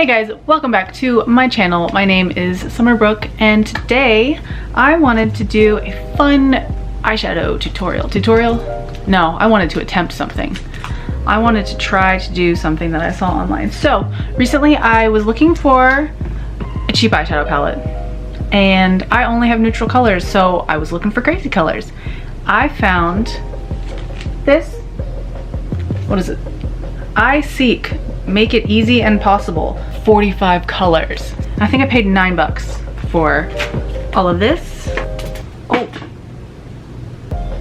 Hey guys, welcome back to my channel. My name is Summer Brook, and today I wanted to do a fun eyeshadow tutorial. No, I wanted to attempt something. I wanted to try to do something that I saw online. So recently I was looking for a cheap eyeshadow palette and I only have neutral colors, so I was looking for crazy colors. I found this. What is it? I Seek Make It Easy and Possible 45 colors. I think I paid $9 for all of this. Oh,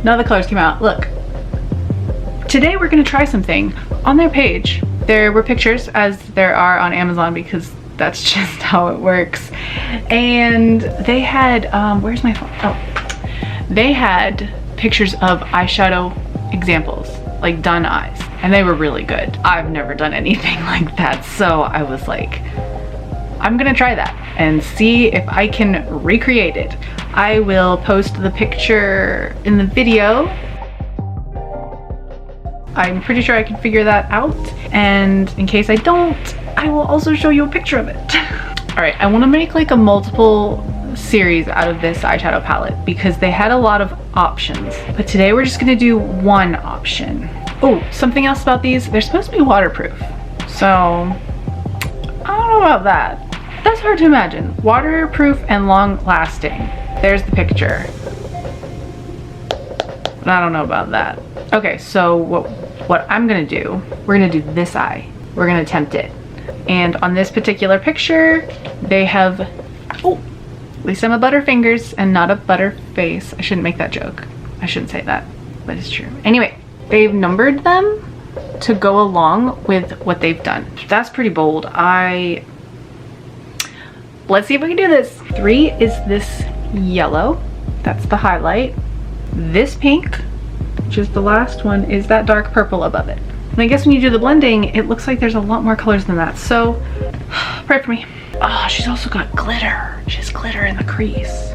none of the colors came out. Look. Today we're gonna try something. On their page, there were pictures, as there are on Amazon, because that's just how it works. And they had, where's my phone? Oh, they had pictures of eyeshadow examples, like done eyes, and they were really good. I've never done anything like that, so I was like, I'm gonna try that and see if I can recreate it. I will post the picture in the video. I'm pretty sure I can figure that out, and in case I don't, I will also show you a picture of it. All right, I want to make like a multiple series out of this eyeshadow palette because they had a lot of options, but today we're just gonna do one option. Oh, something else about these, they're supposed to be waterproof, so I don't know about that. That's hard to imagine. Waterproof and long lasting. There's the picture. But I don't know about that. Okay, so what I'm gonna do, we're gonna do this eye. We're gonna attempt it. And on this particular picture, they have, oh, at least I'm a butterfingers and not a butterface. I shouldn't make that joke. I shouldn't say that, but it's true. Anyway, they've numbered them to go along with what they've done. That's pretty bold. Let's see if we can do this. 3 is this yellow. That's the highlight. This pink, which is the last one, is that dark purple above it. And I guess when you do the blending, it looks like there's a lot more colors than that. So pray for me. Oh, she's also got glitter. She has glitter in the crease.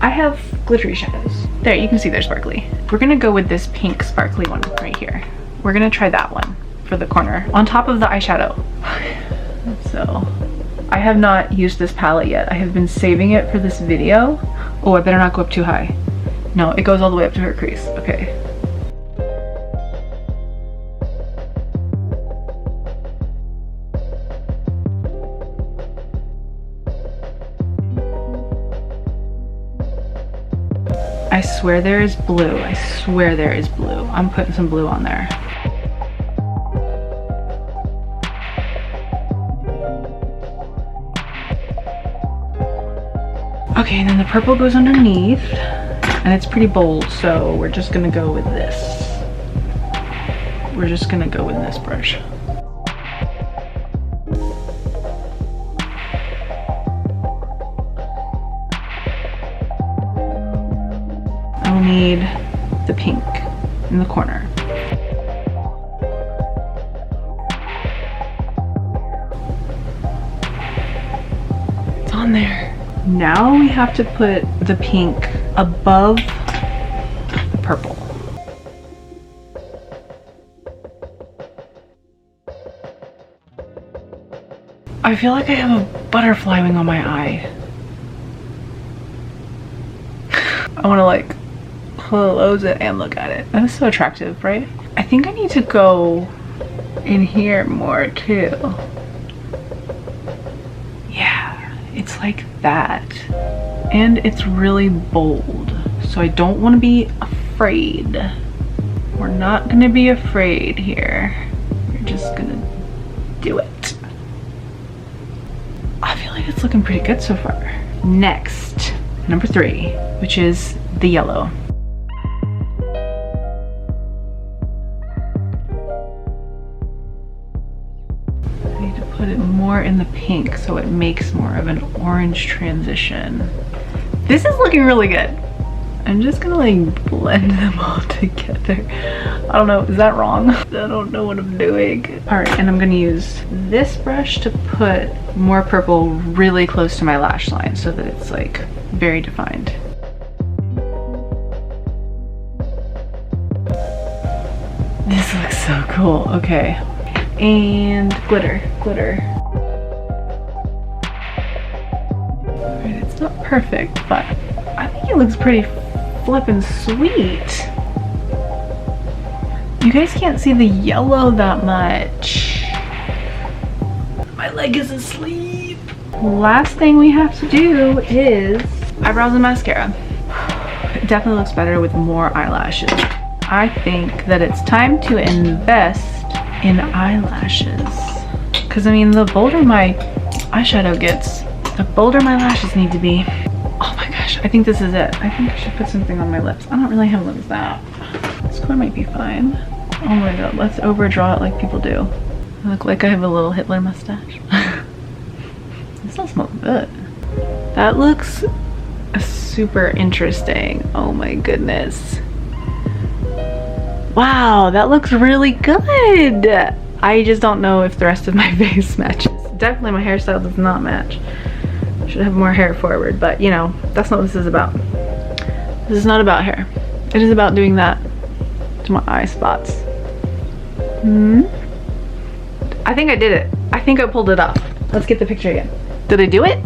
I have glittery shadows. There, you can see they're sparkly. We're gonna go with this pink sparkly one right here. We're gonna try that one for the corner on top of the eyeshadow. So I have not used this palette yet. I have been saving it for this video. Oh, I better not go up too high. No, it goes all the way up to her crease. Okay. I swear there is blue. I swear there is blue. I'm putting some blue on there. Okay, and then the purple goes underneath, and it's pretty bold, so we're just gonna go with this. We're just gonna go with this brush. I'll need the pink in the corner. It's on there. Now we have to put the pink above the purple. I feel like I have a butterfly wing on my eye. I want to like close it and look at it. That is so attractive, right? I think I need to go in here more too. Yeah, it's like that. And it's really bold. So I don't want to be afraid. We're not gonna be afraid here. We're just gonna do it. I feel like it's looking pretty good so far. Next, number 3, which is the yellow. I need to put it more in the pink so it makes more of an orange transition. This is looking really good. I'm just gonna like blend them all together. I don't know, is that wrong? I don't know what I'm doing. All right, and I'm gonna use this brush to put more purple really close to my lash line so that it's like very defined. This looks so cool. Okay, and glitter. perfect, but I think it looks pretty flippin' sweet. You guys can't see the yellow that much. My leg is asleep. Last thing we have to do is eyebrows and mascara. It definitely looks better with more eyelashes. I think that it's time to invest in eyelashes. Because I mean, the bolder my eyeshadow gets, the bolder my lashes need to be. Oh my gosh, I think this is it. I think I should put something on my lips. I don't really have lips that. This color might be fine. Oh my god, let's overdraw it like people do. I look like I have a little Hitler mustache. This all smells good. That looks super interesting. Oh my goodness. Wow, that looks really good. I just don't know if the rest of my face matches. Definitely my hairstyle does not match. Should have more hair forward, but you know, that's not what this is about. This is not about hair. It is about doing that to my eye spots. I think I did it. I think I pulled it off. Let's get the picture again. Did I do it?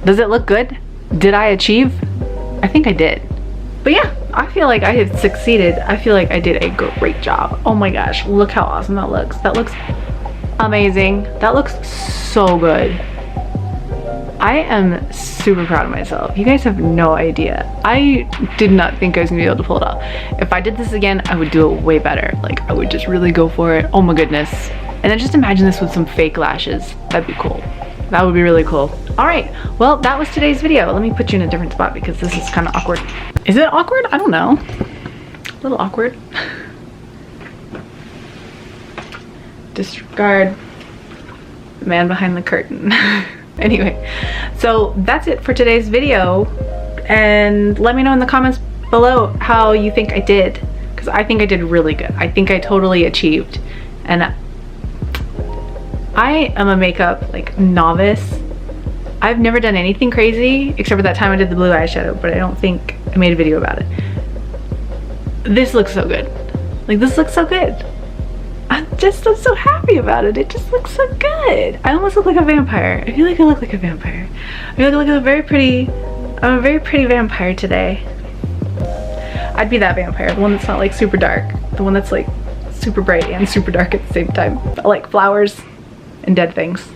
Does it look good? Did I achieve? I think I did. But yeah, I feel like I have succeeded. I feel like I did a great job. Oh my gosh, look how awesome that looks. That looks amazing. That looks so good. I am super proud of myself. You guys have no idea. I did not think I was gonna be able to pull it off. If I did this again, I would do it way better. Like, I would just really go for it. Oh my goodness. And then just imagine this with some fake lashes. That'd be cool. That would be really cool. All right, well, that was today's video. Let me put you in a different spot because this is kind of awkward. Is it awkward? I don't know. A little awkward. Disregard the man behind the curtain. Anyway, so that's it for today's video. And let me know in the comments below how you think I did, because I think I did really good. I think I totally achieved. And I am a makeup like novice. I've never done anything crazy except for that time I did the blue eyeshadow, but I don't think I made a video about it. This looks so good. Like, this looks so good. I'm so happy about it. It just looks so good. I almost look like a vampire. I feel like I look like a vampire. I feel like I look like I'm a very pretty vampire today. I'd be that vampire, the one that's not like super dark. The one that's like super bright and super dark at the same time. I like flowers and dead things.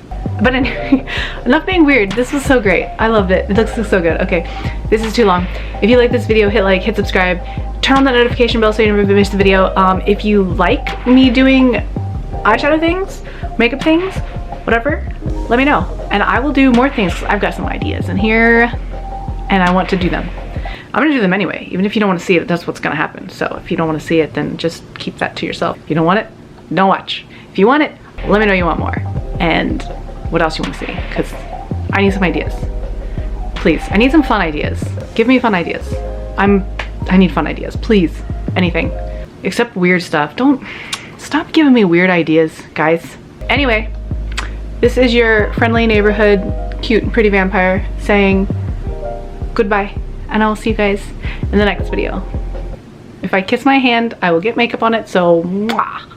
But anyway, enough being weird. This was so great. I loved it. It looks so good. Okay, this is too long. If you like this video, hit like, hit subscribe, turn on that notification bell so you never miss the video. If you like me doing eyeshadow things, makeup things, whatever, let me know. And I will do more things. I've got some ideas in here and I want to do them. I'm gonna do them anyway. Even if you don't want to see it, that's what's gonna happen. So if you don't want to see it, then just keep that to yourself. If you don't want it, don't watch. If you want it, let me know you want more. And what else you want to see, because I need some ideas. Please, I need some fun ideas. Give me fun ideas. I need fun ideas, please. Anything. Except weird stuff. Don't stop giving me weird ideas, guys. Anyway, this is your friendly neighborhood, cute and pretty vampire saying goodbye, and I will see you guys in the next video. If I kiss my hand, I will get makeup on it, so mwah.